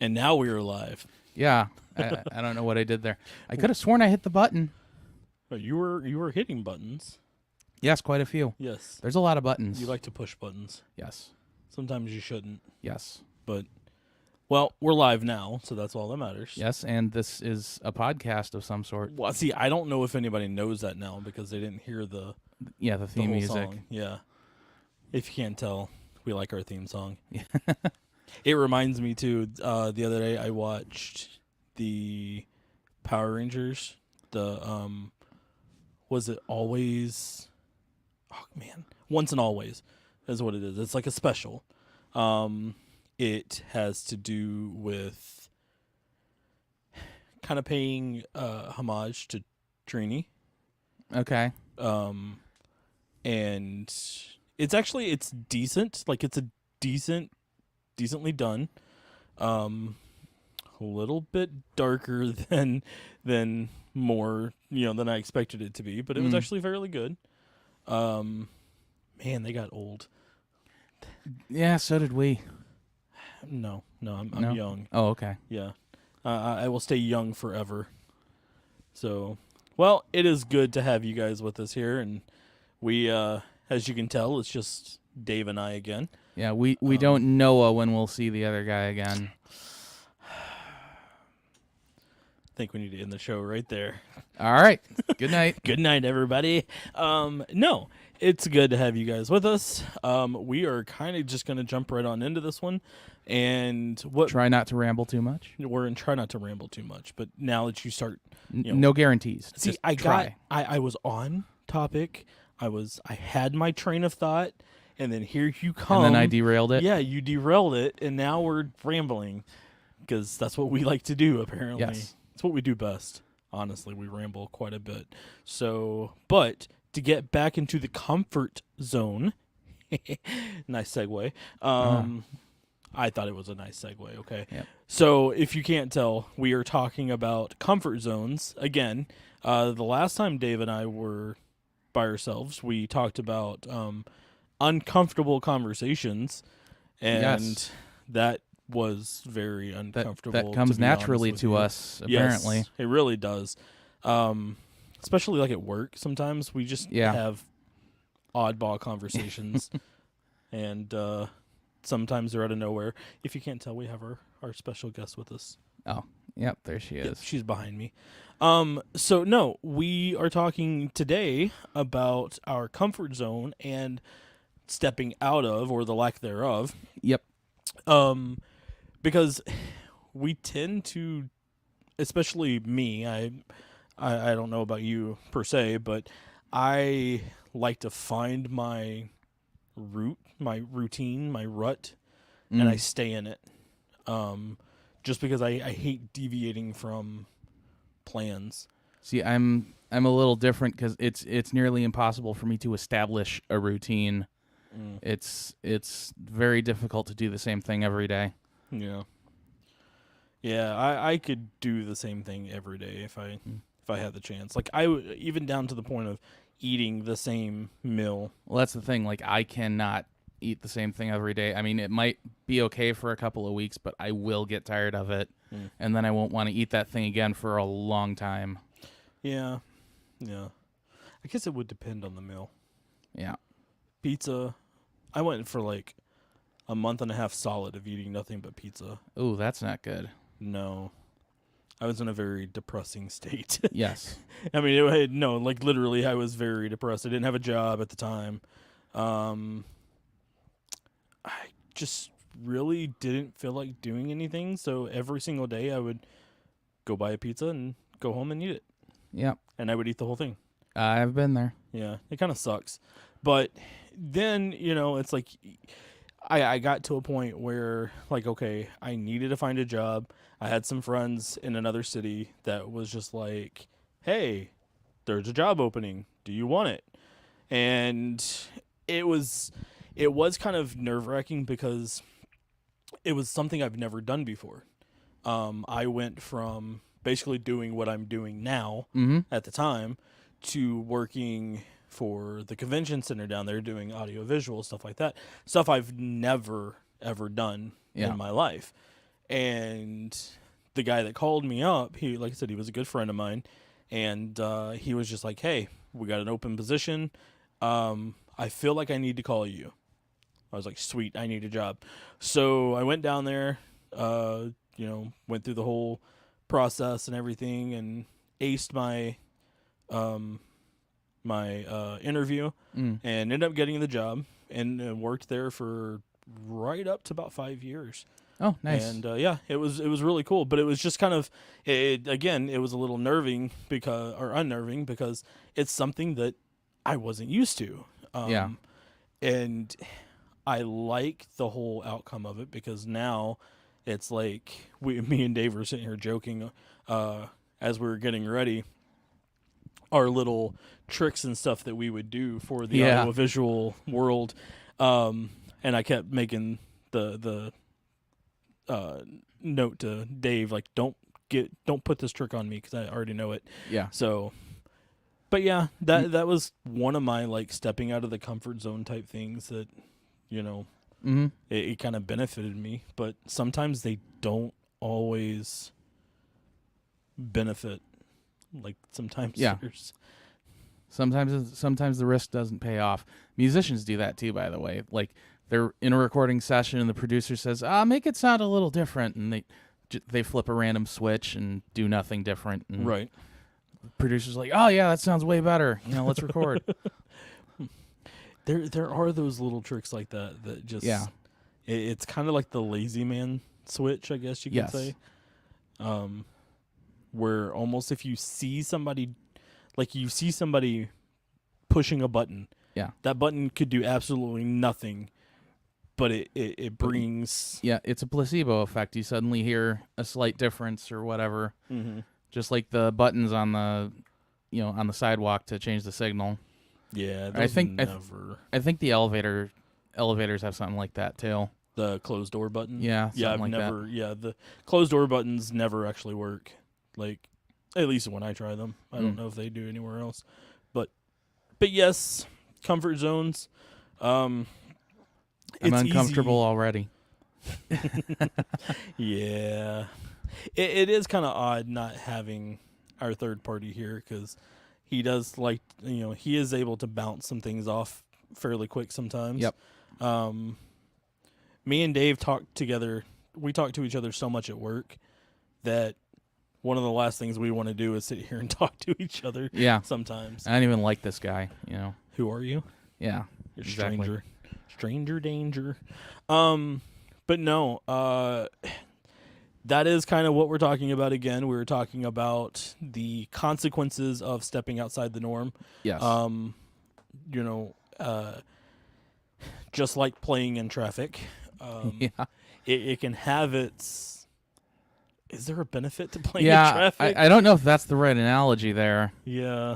And now we are live. Yeah, I don't know what I did there. I could have sworn I hit the button. Oh, you were hitting buttons. Yes, quite a few. Yes. There's a lot of buttons. You like to push buttons. Yes. Sometimes you shouldn't. Yes. But, well, we're live now, so that's all that matters. Yes, and this is a podcast of some sort. Well, see, I don't know if anybody knows that now because they didn't hear the theme whole music. song. Yeah. If you can't tell, we like our theme song. It reminds me, too, the other day I watched the Power Rangers. Was it Always? Oh, man. Once and Always is what it is. It's like a special. It has to do with kind of paying homage to Trini. Okay. And it's decent. Like, it's a decently done. A little bit darker than more, than I expected it to be, but it was actually fairly good. Man, they got old. Yeah, so did we. No, I'm No? young. Oh, okay. Yeah. I will stay young forever. So, well, it is good to have you guys with us here, and we, as you can tell, it's just Dave and I again. Yeah, we don't know when we'll see the other guy again. I think we need to end the show right there. All right. Good night. Good night, everybody. No, it's good to have you guys with us. We are kind of just going to jump right on into this one. And Try not to ramble too much. Try not to ramble too much. But now that you start, no guarantees. See, Just try. I was on topic. I had my train of thought, and then here you come. And then I derailed it. Yeah, you derailed it, and now we're rambling because that's what we like to do. Apparently, Yes. It's what we do best. Honestly, we ramble quite a bit. So, but to get back into the comfort zone, nice segue. I thought it was a nice segue. Okay. Yep. So, if you can't tell, we are talking about comfort zones again. The last time Dave and I were by ourselves, we talked about uncomfortable conversations, and Yes. that was very uncomfortable. That comes naturally to us, apparently. Yes, it really does. Especially like at work, sometimes we just have oddball conversations, and sometimes they're out of nowhere. If you can't tell, we have our special guest with us. Oh, yep, there she is. Yep, she's behind me. So no, we are talking today about our comfort zone and stepping out of, or the lack thereof. Yep. Because we tend to, especially me, I don't know about you per se, but I like to find my routine, my rut, and I stay in it. Just because I hate deviating from plans. See, I'm a little different because it's nearly impossible for me to establish a routine. It's very difficult to do the same thing every day. Yeah, I could do the same thing every day if I had the chance. Like even down to the point of eating the same meal. Well, that's the thing. Like, I cannot eat the same thing every day. I mean, it might be okay for a couple of weeks, but I will get tired of it, and then I won't want to eat that thing again for a long time. Yeah. I guess it would depend on the meal. Yeah. Pizza. I went for like a month and a half solid of eating nothing but pizza. Ooh, that's not good. No. I was in a very depressing state. Yes. I mean, like literally I was very depressed. I didn't have a job at the time. I just really didn't feel like doing anything. So every single day I would go buy a pizza and go home and eat it. Yep. And I would eat the whole thing. I've been there. Yeah, it kind of sucks. But then, it's like I got to a point where, like, okay, I needed to find a job. I had some friends in another city that was just like, hey, there's a job opening. Do you want it? And it was kind of nerve-wracking because it was something I've never done before. I went from basically doing what I'm doing now at the time to working for the convention center down there doing audio visual stuff like that, stuff I've never ever done in my life. And the guy that called me up, he, like I said, he was a good friend of mine, and he was just like, "Hey, we got an open position. I feel like I need to call you." I was like, "Sweet, I need a job." So I went down there, went through the whole process and everything, and aced my interview, and ended up getting the job, and worked there for right up to about 5 years. Oh, nice. And it was really cool, but it was just kind of it was a little unnerving because it's something that I wasn't used to. Yeah. And I like the whole outcome of it because now it's like me and Dave were sitting here joking as we were getting ready, our little tricks and stuff that we would do for the audiovisual world, and I kept making the note to Dave, like, don't put this trick on me because I already know it. Yeah. So, but yeah, that was one of my like stepping out of the comfort zone type things that, it kind of benefited me. But sometimes they don't always benefit. Like sometimes Sometimes the risk doesn't pay off. Musicians do that too, by the way. Like they're in a recording session and the producer says, make it sound a little different, and they flip a random switch and do nothing different. And right. the producer's like, oh yeah, that sounds way better. Let's record. There are those little tricks like that just it's kind of like the lazy man switch, I guess you could say. Where almost if you see somebody pushing a button, that button could do absolutely nothing, but it brings it's a placebo effect. You suddenly hear a slight difference or whatever. Mm-hmm. Just like the buttons on the on the sidewalk to change the signal. Yeah, I think the elevators have something like that too. The closed door button. Yeah, I've like never. that. Yeah, the closed door buttons never actually work. Like, at least when I try them, I don't know if they do anywhere else. But yes, comfort zones. I'm uncomfortable already. Yeah, it is kind of odd not having our third party here because he does he is able to bounce some things off fairly quick sometimes. Yep. Me and Dave talk together. We talk to each other so much at work that one of the last things we want to do is sit here and talk to each other. Yeah. Sometimes. I don't even like this guy. Who are you? Yeah. You're exactly. Stranger danger. But no. That is kind of what we're talking about again. We were talking about the consequences of stepping outside the norm. Yes. Just like playing in traffic. It can have its... Is there a benefit to playing in traffic? I don't know if that's the right analogy there. Yeah.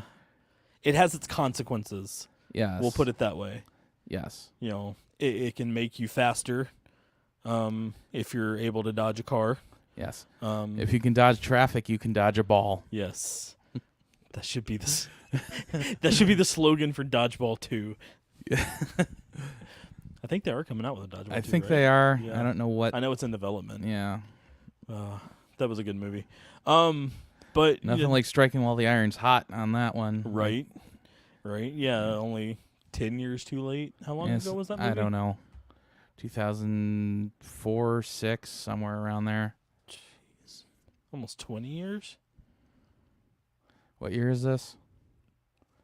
It has its consequences. Yes. We'll put it that way. Yes. It can make you faster if you're able to dodge a car. Yes. If you can dodge traffic, you can dodge a ball. Yes. That should be the slogan for Dodgeball 2. I think they are coming out with a Dodgeball 2, I think right? they are. Yeah. I don't know what. I know it's in development. Yeah. That was a good movie. But nothing like striking while the iron's hot on that one. Right. Yeah, only 10 years too late. How long ago was that movie? I don't know. 2004, 6, somewhere around there. Jeez. Almost 20 years? What year is this?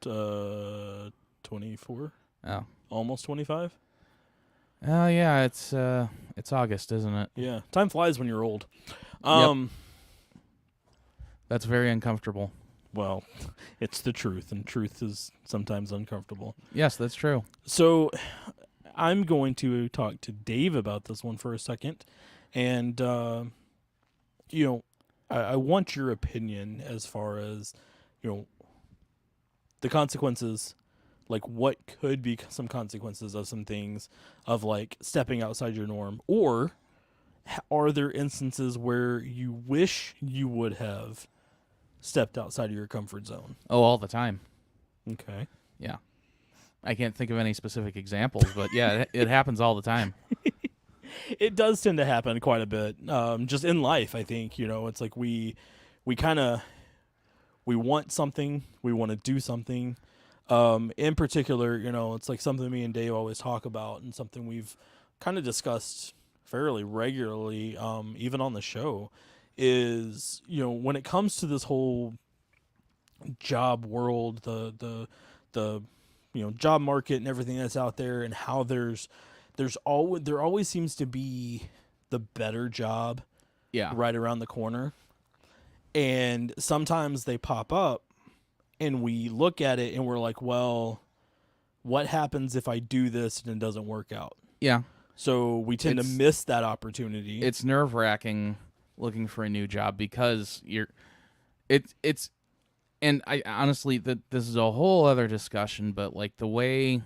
24. Oh. Almost 25? Oh yeah, it's August, isn't it? Yeah. Time flies when you're old. Yep. That's very uncomfortable. Well, it's the truth, and truth is sometimes uncomfortable. Yes, that's true. So I'm going to talk to Dave about this one for a second. And, I want your opinion as far as, the consequences, like what could be some consequences of some things of like stepping outside your norm, or are there instances where you wish you would have stepped outside of your comfort zone? Oh, all the time. Okay. Yeah. I can't think of any specific examples, but yeah, it happens all the time. it does tend to happen quite a bit. Just in life, I think, it's like we kind of we want something, we want to do something. In particular, it's like something me and Dave always talk about, and something we've kind of discussed fairly regularly, even on the show, is when it comes to this whole job world, the job market and everything that's out there, and how there always seems to be the better job Yeah. right around the corner. And sometimes they pop up and we look at it and we're like, well, what happens if I do this and it doesn't work out? Yeah. So we tend to miss that opportunity. It's nerve-wracking looking for a new job because it's and I honestly, this is a whole other discussion, but like the way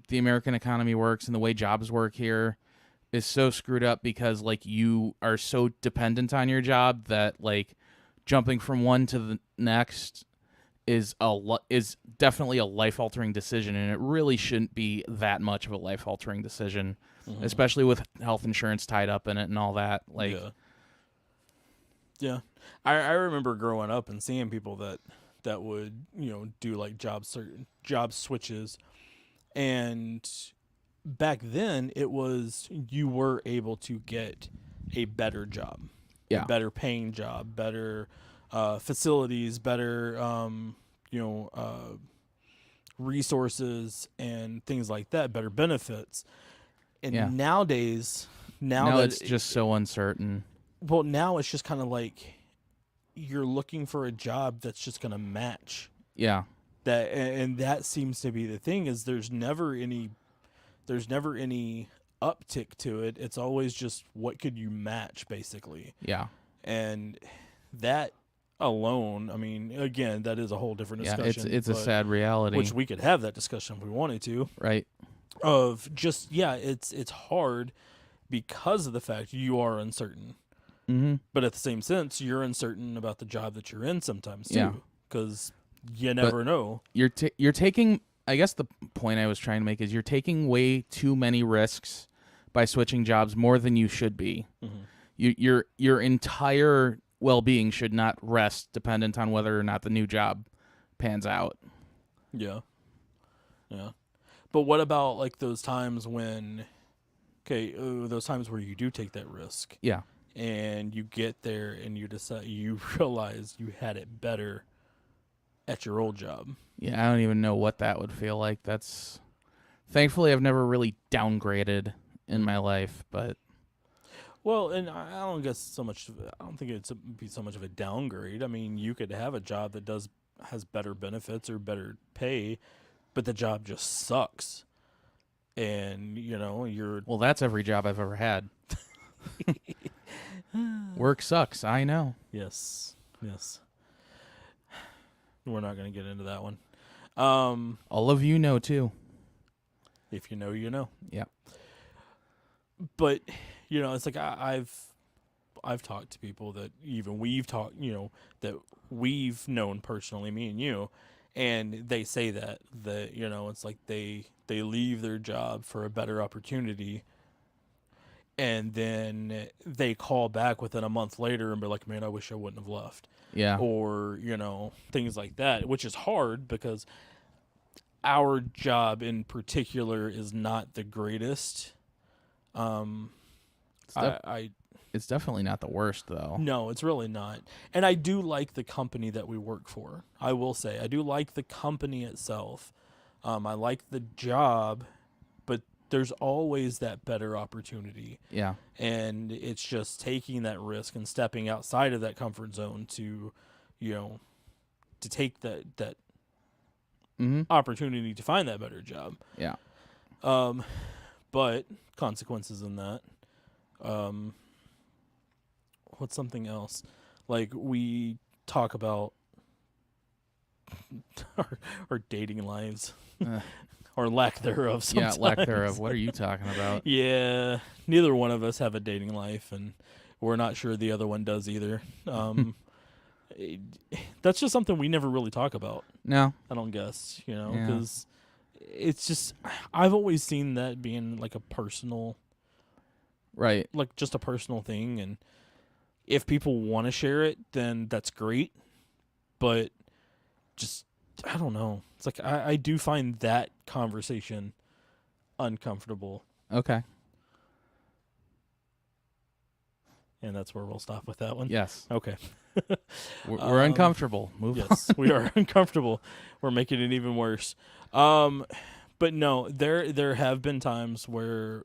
the American economy works and the way jobs work here is so screwed up because like you are so dependent on your job that like jumping from one to the next is definitely a life-altering decision, and it really shouldn't be that much of a life-altering decision, especially with health insurance tied up in it and all that. Like, yeah. I remember growing up and seeing people that would do like job switches, and back then it was you were able to get a better job, yeah, a better paying job, better facilities, better resources and things like that, better benefits. And nowadays, now it's just so uncertain. Well, now it's just kind of like you're looking for a job that's just going to match. Yeah. And that seems to be the thing, is there's never any uptick to it. It's always just what could you match, basically. Yeah. And that alone, I mean, again, that is a whole different discussion. It's a sad reality. Which we could have that discussion if we wanted to. Right. Of just, it's hard because of the fact you are uncertain. Mm-hmm. But at the same sense, you're uncertain about the job that you're in sometimes too, because you never know. You're taking. I guess the point I was trying to make is you're taking way too many risks by switching jobs, more than you should be. Mm-hmm. Your entire well-being should not rest dependent on whether or not the new job pans out. Yeah. But what about like those times when, those times where you do take that risk? Yeah. And you get there and you realize you had it better at your old job. Yeah, I don't even know what that would feel like. Thankfully I've never really downgraded in my life, but well, and I don't think it'd be so much of a downgrade. I mean, you could have a job that has better benefits or better pay, but the job just sucks. And, well, that's every job I've ever had. Work sucks, I know. Yes. We're not going to get into that one. All of you know too. If you know, you know. Yeah. But it's like I've talked to people that even we've talked, that we've known personally, me and you, and they say that it's like they leave their job for a better opportunity. And then they call back within a month later and be like, man, I wish I wouldn't have left. Yeah. Or, things like that, which is hard because our job in particular is not the greatest. It's definitely not the worst, though. No, it's really not. And I do like the company that we work for. I will say, I do like the company itself. I like the job, but there's always that better opportunity. Yeah. And it's just taking that risk and stepping outside of that comfort zone to take that mm-hmm. opportunity to find that better job. Yeah. But consequences in that. What's something else? Like we talk about our dating lives. Or lack thereof sometimes. Yeah, lack thereof. What are you talking about? Yeah, neither one of us have a dating life, and we're not sure the other one does either. That's just something we never really talk about. No. I don't guess, because it's just, I've always seen that being like a personal Right. like just a personal thing, and if people want to share it, then that's great. But just, I don't know. It's like I do find that conversation uncomfortable, Okay. and that's where we'll stop with that one. Yes. Okay. We're uncomfortable. Move on. Yes, we are uncomfortable. We're making it even worse. But no, there have been times where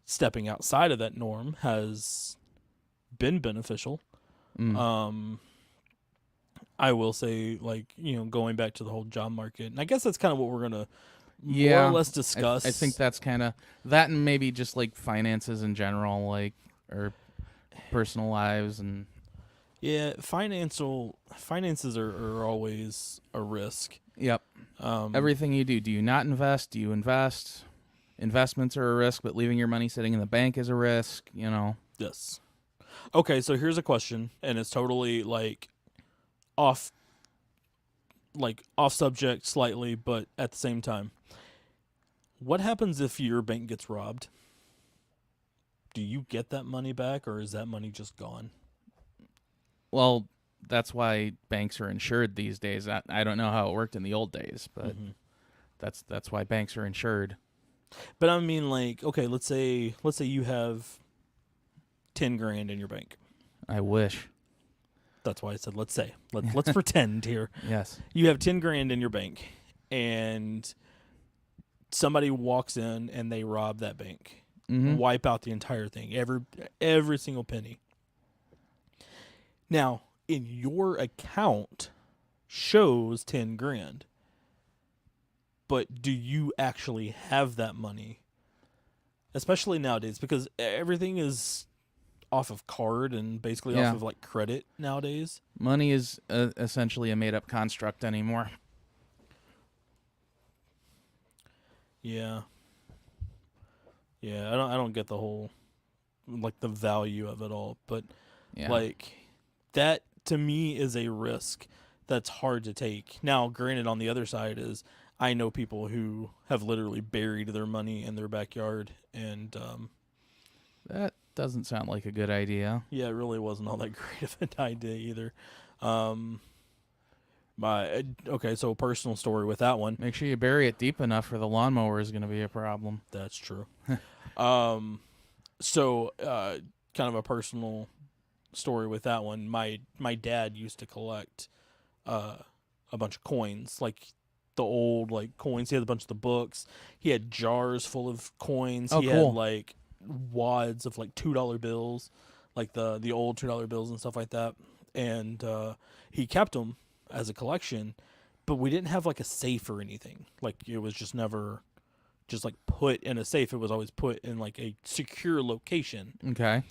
stepping outside of that norm has been beneficial. Mm. I will say, like, going back to the whole job market, and I guess that's kind of what we're gonna more Yeah. or less discuss. I think that's kind of that, and maybe just like finances in general, like, or personal lives, and yeah, finances are always a risk. yep. Everything you do you not invest? Do you invest? Investments are a risk, but leaving your money sitting in the bank is a risk. Yes. Okay, so here's a question, and it's totally off off subject slightly, but at the same time. What happens if your bank gets robbed? Do you get that money back, or is that money just gone? Well, that's why banks are insured these days. I don't know how it worked in the old days, but that's why banks are insured. But I mean, okay, let's say you have 10 grand in your bank. I wish. That's why I said let's say. Let's pretend here. Yes. You have 10 grand in your bank, and somebody walks in and they rob that bank. Mm-hmm. Wipe out the entire thing, every single penny. Now, in your account shows 10 grand. But do you actually have that money? Especially nowadays, because everything is off of card and basically off of credit nowadays. Money is essentially a made up construct anymore. Yeah. Yeah, I don't get the whole the value of it all, but that to me is a risk that's hard to take. Now, granted, on the other side is I know people who have literally buried their money in their backyard, and that doesn't sound like a good idea. Yeah, it really wasn't all that great of an idea either. So personal story with that one. Make sure you bury it deep enough, or the lawnmower is going to be a problem. That's true. Kind of a personal story with that one. My dad used to collect a bunch of coins, like the old coins. He had a bunch of the books. He had jars full of coins. Oh, he cool. had wads of $2 bills, the old $2 bills and stuff like that. And he kept them as a collection, but we didn't have a safe or anything. It was just never just put in a safe. It was always put in a secure location. Okay.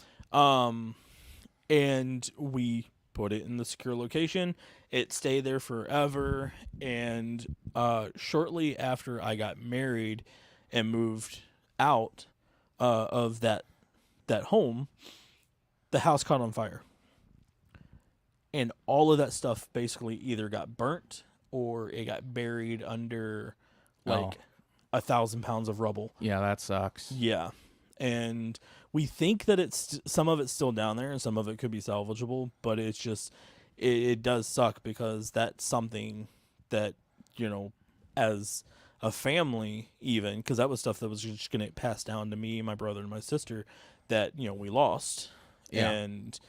And we put it in the secure location. It stayed there forever. And shortly after I got married and moved out of that home, the house caught on fire. And all of that stuff basically either got burnt or it got buried under 1,000 pounds of rubble. Yeah, that sucks. Yeah. And we think that some of it's still down there and some of it could be salvageable, but it's just, it does suck because that's something that, as a family even, because that was stuff that was just going to pass down to me, my brother, and my sister that, we lost. Yeah. And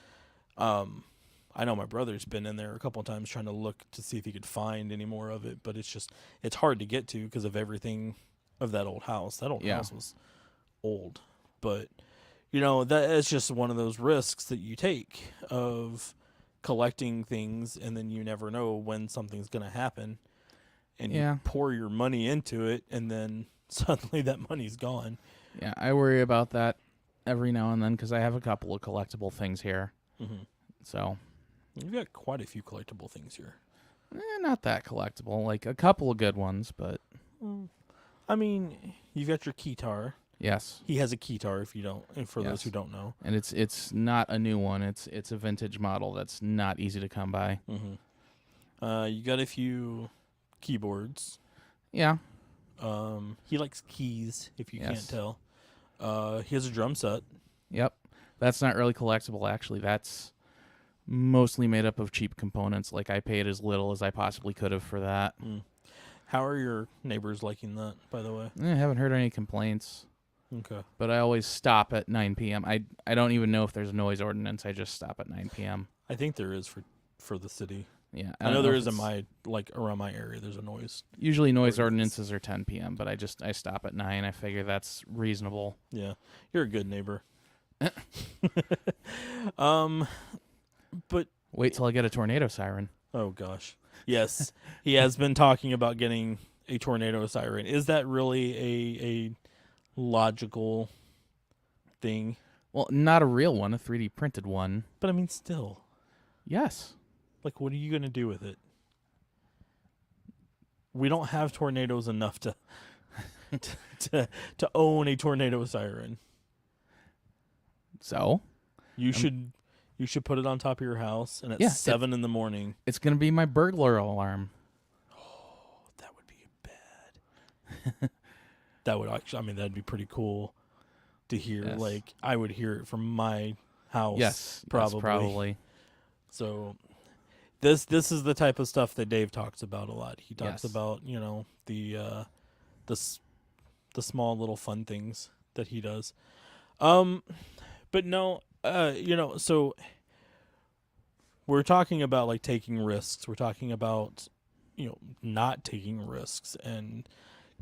I know my brother's been in there a couple of times trying to look to see if he could find any more of it, but it's hard to get to because of everything of that old house. That old house was old. But, that is just one of those risks that you take of collecting things, and then you never know when something's going to happen. And you pour your money into it, and then suddenly that money's gone. Yeah, I worry about that every now and then because I have a couple of collectible things here. Mm-hmm. So you've got quite a few collectible things here. Not that collectible. A couple of good ones, but... I mean, you've got your keytar. Yes. He has a keytar, for those who don't know. And it's not a new one. It's a vintage model that's not easy to come by. Mm-hmm. You got a few keyboards. Yeah. He likes keys, if you can't tell. He has a drum set. Yep. That's not really collectible, actually. That's mostly made up of cheap components. Like, I paid as little as I possibly could have for that. Mm. How are your neighbors liking that, by the way? I haven't heard any complaints. Okay. But I always stop at 9 p.m. I don't even know if there's a noise ordinance. I just stop at 9 p.m. I think there is for the city. Yeah. I know there is in my, like, around my area, there's a noise. Usually noise ordinances are 10 p.m., but I stop at 9. I figure that's reasonable. Yeah. You're a good neighbor. But wait till I get a tornado siren. Oh gosh. Yes. He has been talking about getting a tornado siren. Is that really a logical thing? Well, not a real one, a 3D printed one. But I mean still. Yes. Like, what are you going to do with it? We don't have tornadoes enough to to own a tornado siren. So, you should put it on top of your house, and at 7 in the morning, it's going to be my burglar alarm. Oh, that would be bad. That would actually, I mean, that'd be pretty cool to hear. Yes. Like, I would hear it from my house. Yes, probably. Yes, probably. So, this is the type of stuff that Dave talks about a lot. He talks about, you know, the small little fun things that he does. But no, you know, so we're talking about, like, taking risks. We're talking about, you know, not taking risks. And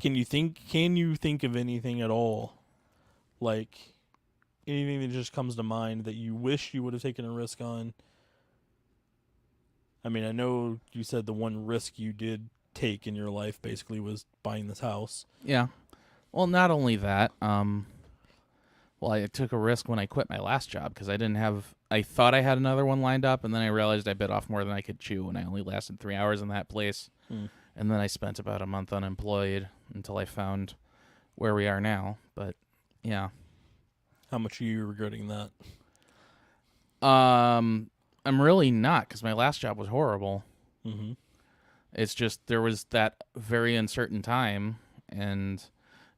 can you think of anything at all, like anything that just comes to mind that you wish you would have taken a risk on? I mean, I know you said the one risk you did take in your life basically was buying this house. Yeah. Well, not only that, well, I took a risk when I quit my last job because I thought I had another one lined up, and then I realized I bit off more than I could chew, and I only lasted 3 hours in that place. And then I spent about a month unemployed until I found where we are now. But, yeah. How much are you regretting that? I'm really not, because my last job was horrible. Mm-hmm. It's just there was that very uncertain time, and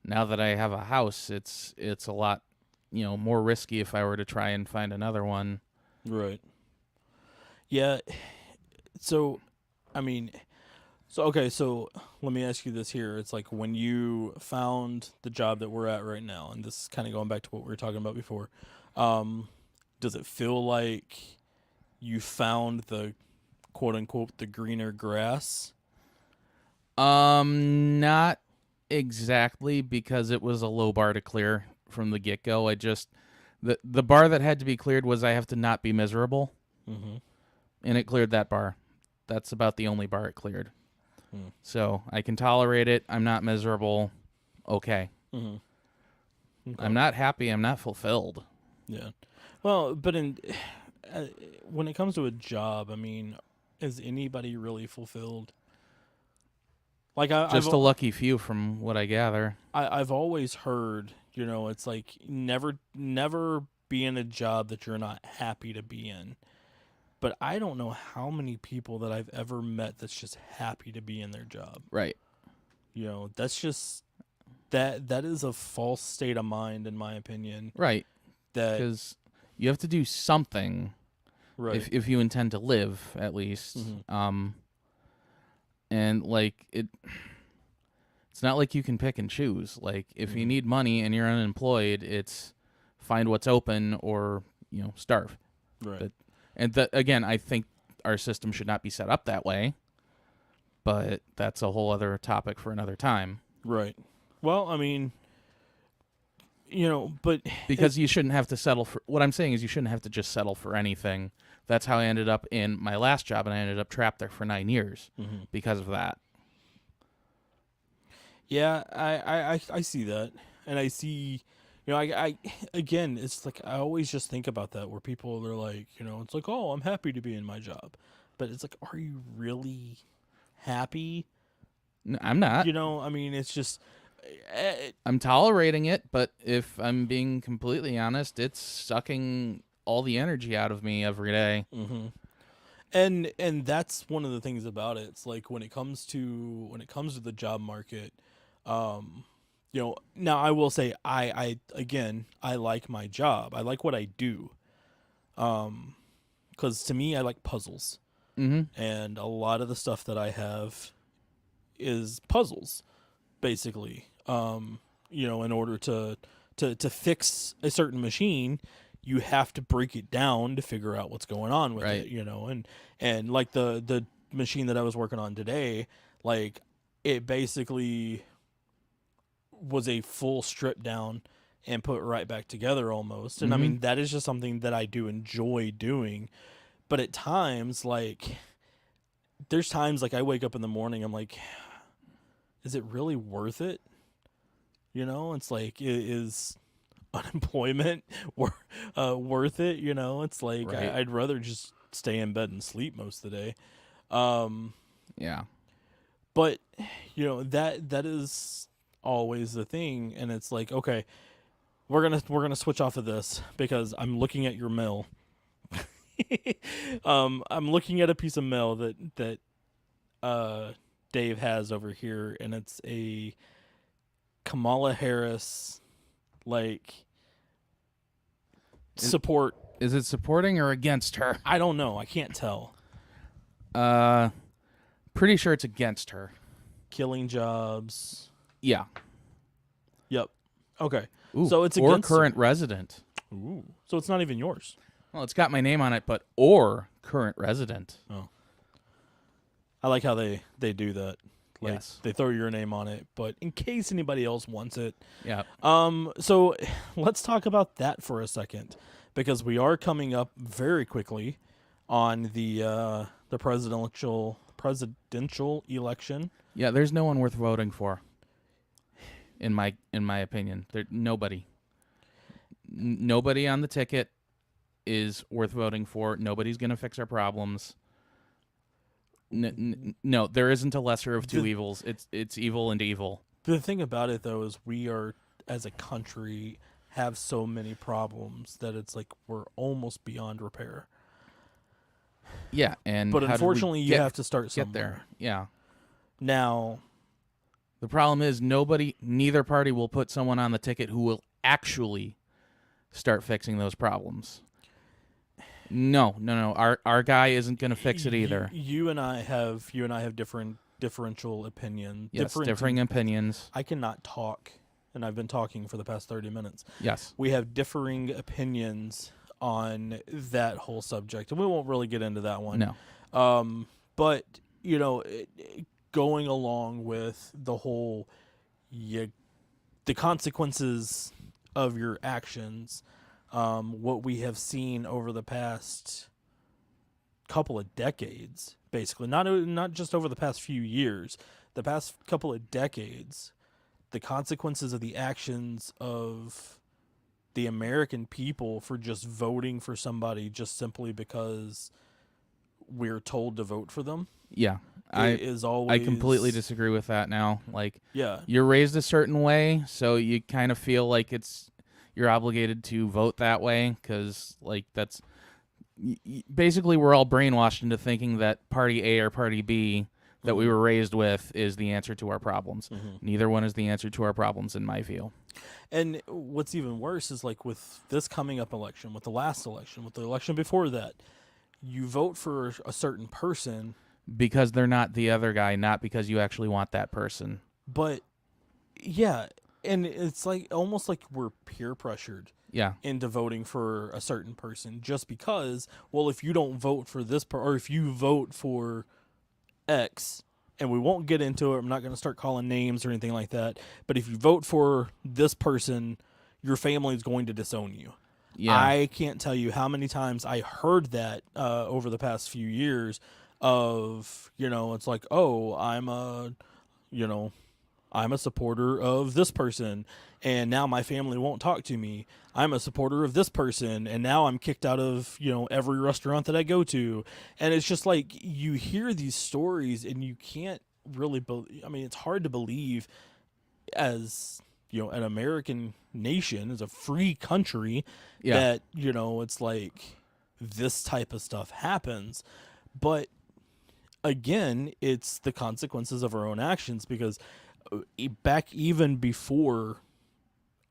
now that I have a house, it's a lot, you know, more risky if I were to try and find another one. Right. Yeah. So, I mean, okay, so let me ask you this here. It's like when you found the job that we're at right now, and this is kind of going back to what we were talking about before, does it feel like you found the quote-unquote the greener grass? Not exactly, because it was a low bar to clear from the get-go. The bar that had to be cleared was I have to not be miserable. Mm-hmm. And it cleared that bar. That's about the only bar it cleared. So I can tolerate it. I'm not miserable. Okay. Mm-hmm. Okay. I'm not happy. I'm not fulfilled. Yeah. Well, but when it comes to a job, I mean, is anybody really fulfilled? Like, Just a lucky few from what I gather. I've always heard, you know, it's like never be in a job that you're not happy to be in. But I don't know how many people that I've ever met that's just happy to be in their job. Right. You know, that's just that is a false state of mind, in my opinion. Right. That because you have to do something, right, if you intend to live, at least. Mm-hmm. And like it's not like you can pick and choose. Like, if you need money and you're unemployed, it's find what's open or, you know, starve. Right. Again, I think our system should not be set up that way, but that's a whole other topic for another time. Right. Well, I mean, you know, but because you shouldn't have to settle for, what I'm saying is you shouldn't have to just settle for anything. That's how I ended up in my last job, and I ended up trapped there for 9 years because of that. Yeah, I see that, and I see, you know, I again, it's like I always just think about that, where people are like, you know, it's like, oh, I'm happy to be in my job, but it's like, are you really happy? No, I'm not. You know, I mean, it's just, I'm tolerating it, but if I'm being completely honest, it's sucking all the energy out of me every day. Mm-hmm. And that's one of the things about it. It's like when it comes to the job market, you now I will say I again, I like my job. I like what I do. Because to me, I like puzzles. Mm-hmm. And a lot of the stuff that I have is puzzles, basically. In order to fix a certain machine, you have to break it down to figure out what's going on with Right. it, and like the machine that I was working on today, like it basically was a full strip down and put right back together almost. And I Mm-hmm. mean, that is just something that I do enjoy doing. But at times, like, there's times like I wake up in the morning, I'm like, is it really worth it? It's like, is unemployment worth it? It's like Right. I'd rather just stay in bed and sleep most of the day. Um, Yeah. but that is always the thing, and it's like, okay, we're gonna switch off of this because I'm looking at your mail. I'm looking at a piece of mail that Dave has over here, and it's a Kamala Harris like support. Is it supporting or against her? I don't know. I can't tell. Pretty sure it's against her. Killing jobs. Yeah. Yep. Okay. Ooh, So it's or against her. current resident. Ooh. So it's not even yours. Well, it's got my name on it, but or current resident. Oh. I like how they do that. Like, Yes. they throw your name on it, but in case anybody else wants it. Yeah. So let's talk about that for a second, because we are coming up very quickly on the presidential election. Yeah, there's no one worth voting for. In my opinion, nobody. Nobody on the ticket is worth voting for. Nobody's going to fix our problems. No, there isn't a lesser of two evils. It's evil and evil. The thing about it, though, is we are, as a country, have so many problems that it's like we're almost beyond repair. Yeah, and But how did we unfortunately, you have to start get somewhere. there. Yeah. Now, The problem is neither party will put someone on the ticket who will actually start fixing those problems. No. Our guy isn't going to fix it either. You and I have differential opinions. Yes, differing opinions. I cannot talk, and I've been talking for the past 30 minutes. Yes. We have differing opinions on that whole subject, and we won't really get into that one. No. But going along with the whole, the consequences of your actions, what we have seen over the past couple of decades, basically, not just over the past few years, the past couple of decades, the consequences of the actions of the American people for just voting for somebody just simply because we're told to vote for them. Yeah. I completely disagree with that now. Like, yeah, you're raised a certain way, so you kind of feel like you're obligated to vote that way, because like that's basically we're all brainwashed into thinking that party A or party B that we were raised with is the answer to our problems. Mm-hmm. Neither one is the answer to our problems in my view. And what's even worse is, like, with this coming up election, with the last election, with the election before that, you vote for a certain person because they're not the other guy, not because you actually want that person. But yeah, and it's like almost like we're peer pressured into voting for a certain person just because, well, if you don't vote for this or if you vote for X, and we won't get into it, I'm not going to start calling names or anything like that, but if you vote for this person, your family is going to disown you. Yeah. I can't tell you how many times I heard that over the past few years of, it's like, oh, I'm a supporter of this person, and now my family won't talk to me. I'm a supporter of this person, and now I'm kicked out of, every restaurant that I go to. And it's just like, you hear these stories and you can't really it's hard to believe as, an American nation, as a free country, that, it's like this type of stuff happens. But again, it's the consequences of our own actions, because back even before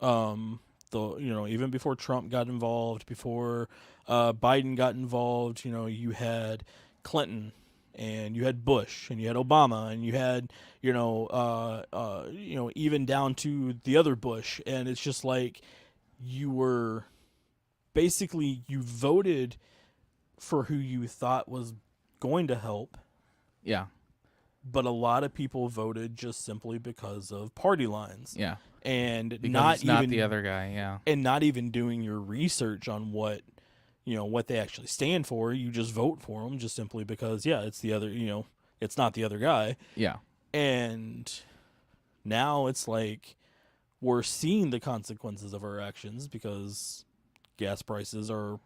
even before Trump got involved, before Biden got involved, you had Clinton, and you had Bush, and you had Obama, and you had even down to the other Bush, and it's just like you were basically, you voted for who you thought was going to help, Yeah. but a lot of people voted just simply because of party lines. Yeah. And Because not it's not even the other guy. Yeah. and not even doing your research on what they actually stand for. You just vote for them just simply because it's the other, it's not the other guy. Yeah. And now it's like we're seeing the consequences of our actions, because gas prices are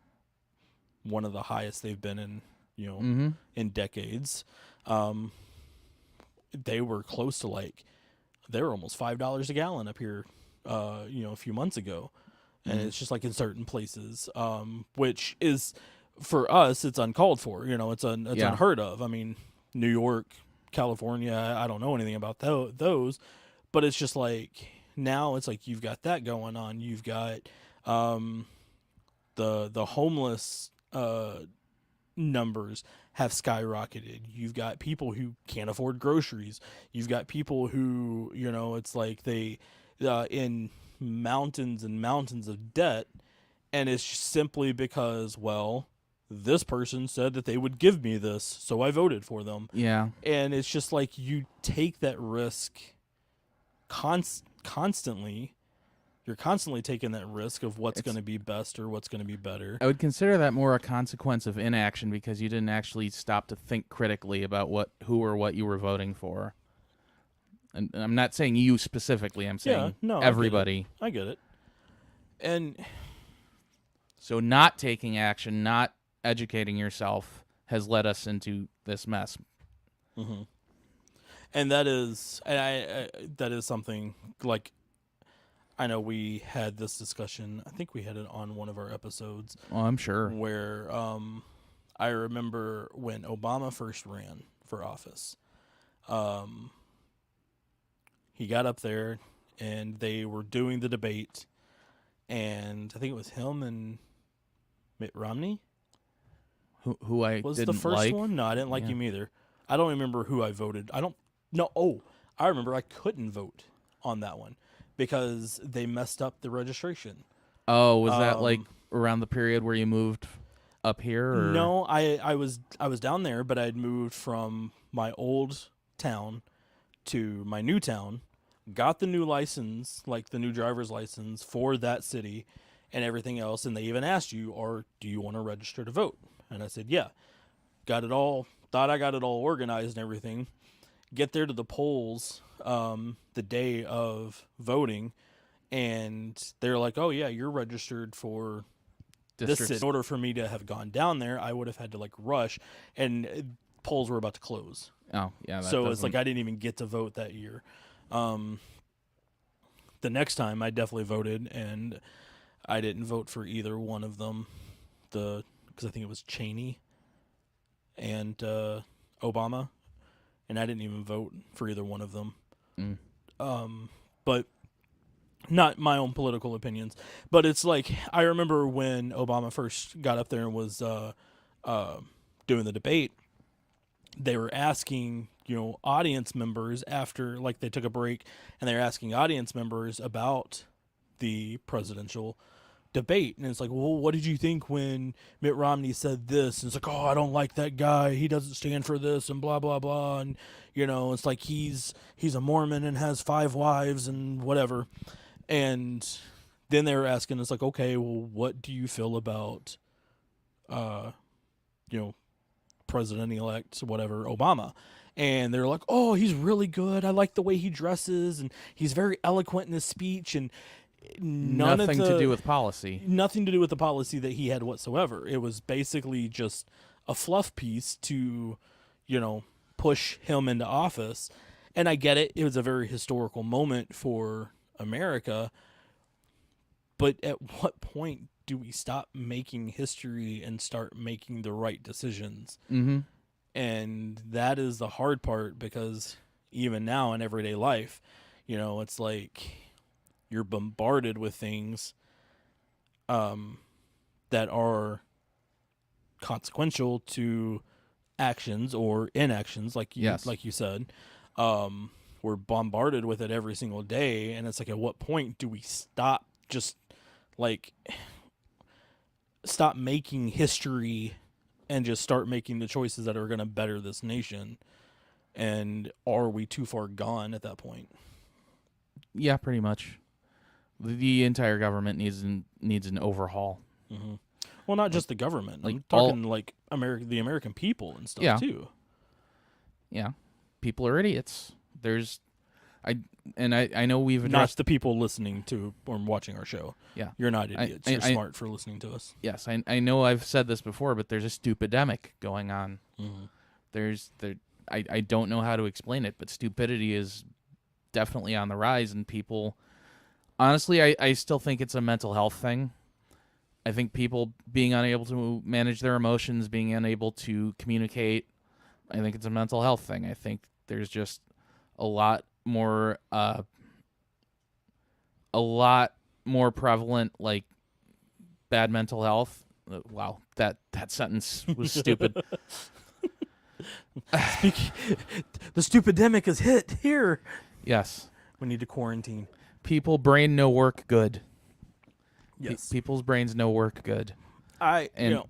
one of the highest they've been in Mm-hmm. in decades. They were close to they were almost $5 a gallon up here a few months ago, and it's just like in certain places, which is, for us, it's uncalled for. It's unheard of. I mean, New York, California, I don't know anything about those, but it's just like now it's like you've got that going on. You've got the homeless numbers have skyrocketed. You've got people who can't afford groceries. You've got people who, it's like they in mountains and mountains of debt, and it's simply because, well, this person said that they would give me this, so I voted for them. Yeah. And it's just like you take that risk constantly. You're constantly taking that risk of what's going to be best or what's going to be better. I would consider that more a consequence of inaction, because you didn't actually stop to think critically about who or what you were voting for. And I'm not saying you specifically. I'm saying everybody. I get it. And so not taking action, not educating yourself, has led us into this mess. Mm-hmm. And that is something like, I know we had this discussion. I think we had it on one of our episodes. Oh, I'm sure. Where I remember when Obama first ran for office, he got up there and they were doing the debate, and I think it was him and Mitt Romney. Who I was didn't the first like. one? No, I didn't like him either. I don't remember who I voted. I don't know. Oh, I remember I couldn't vote on that one because they messed up the registration. Oh, was that like around the period where you moved up here? Or? No, I was down there, but I had moved from my old town to my new town, got the new license, like the new driver's license for that city and everything else, and they even asked you, or do you want to register to vote? And I said, yeah. Got it all, thought I got it all organized and everything. Get there to the polls the day of voting, and they're like, oh, yeah, you're registered for this city. In order for me to have gone down there, I would have had to rush, and polls were about to close. Oh, yeah. So it's like I didn't even get to vote that year. The next time I definitely voted, and I didn't vote for either one of them. Because I think it was Cheney and Obama, and I didn't even vote for either one of them. But not my own political opinions. But it's like, I remember when Obama first got up there and was doing the debate, they were asking, audience members after, they took a break, and they were asking audience members about the presidential debate. And it's like, well, what did you think when Mitt Romney said this? And it's like, oh, I don't like that guy. He doesn't stand for this and blah, blah, blah. And, it's like he's a Mormon and has 5 wives and whatever. And then they were asking, it's like, okay, well, what do you feel about, President-elect, whatever, Obama? And they're like, oh, he's really good. I like the way he dresses, and he's very eloquent in his speech, and nothing to do with policy. Nothing to do with the policy that he had whatsoever. It was basically just a fluff piece to, push him into office. And I get it. It was a very historical moment for America. But at what point do we stop making history and start making the right decisions? Mm-hmm. And that is the hard part, because even now in everyday life, it's like you're bombarded with things that are consequential to actions or inactions, like you said. We're bombarded with it every single day, and it's like, at what point do we stop stop making history and just start making the choices that are going to better this nation? And are we too far gone at that point? Yeah, pretty much. The entire government needs an overhaul. Mm-hmm. Well, not just the government. Like I'm talking the American people and stuff too. Yeah, people are idiots. I know we've Not addressed the people listening to or watching our show. Yeah, you're not idiots. You're smart for listening to us. Yes, I know I've said this before, but there's a stupidemic going on. Mm-hmm. I don't know how to explain it, but stupidity is definitely on the rise, and people. Honestly, I still think it's a mental health thing. I think people being unable to manage their emotions, being unable to communicate, I think it's a mental health thing. I think there's just a lot more prevalent, like, bad mental health. Wow, that sentence was stupid. The stupidemic is hit here. Yes. We need to quarantine. People brain no work good. Yes. People's brains no work good. And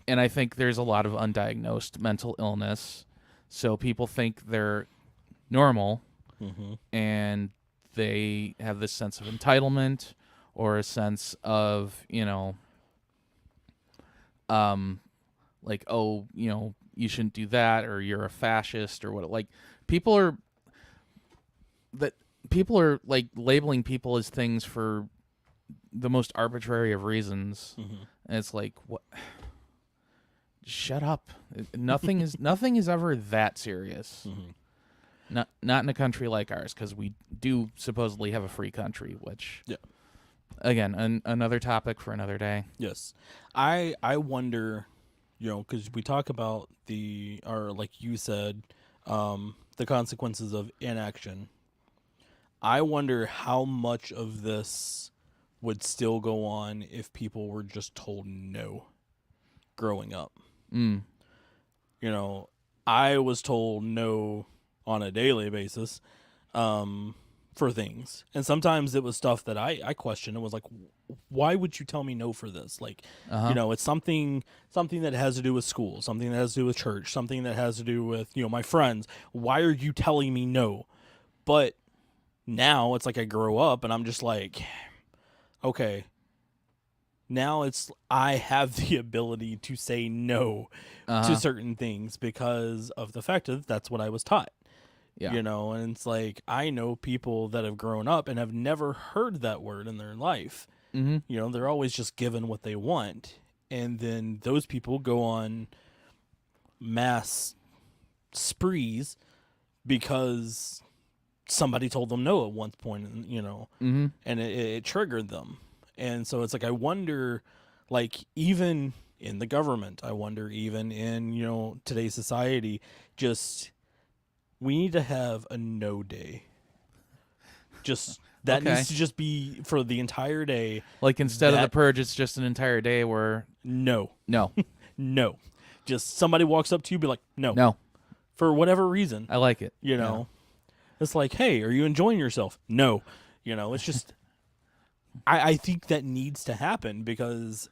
I think there's a lot of undiagnosed mental illness. So people think they're normal, and they have this sense of entitlement or a sense of, like, oh, you shouldn't do that, or you're a fascist, or what. Like, people are like labeling people as things for the most arbitrary of reasons. And it's like, what? Shut up. Nothing is ever that serious. Not in a country like ours, because we do supposedly have a free country, which, again, another topic for another day. Yes. I wonder, because we talk about like you said, the consequences of inaction. I wonder how much of this would still go on if people were just told no growing up. I was told no on a daily basis for things. And sometimes it was stuff that I questioned and was like, why would you tell me no for this? Like, it's something that has to do with school, something that has to do with church, something that has to do with, my friends. Why are you telling me no? But now it's like I grow up and I'm just like, okay, now I have the ability to say no to certain things because of the fact that that's what I was taught. Yeah. And it's like, I know people that have grown up and have never heard that word in their life. They're always just given what they want. And then those people go on mass sprees because somebody told them no at one point, and it triggered them. And so it's like, I wonder, like, even in the government, I wonder even in, today's society, just, we need to have a no day. Just, that needs to just be for the entire day. Like, instead of the purge, it's just an entire day where... No. No. No. Just somebody walks up to you, be like, no. No. For whatever reason. I like it. Yeah. It's like, hey, are you enjoying yourself? No. It's just... I think that needs to happen, because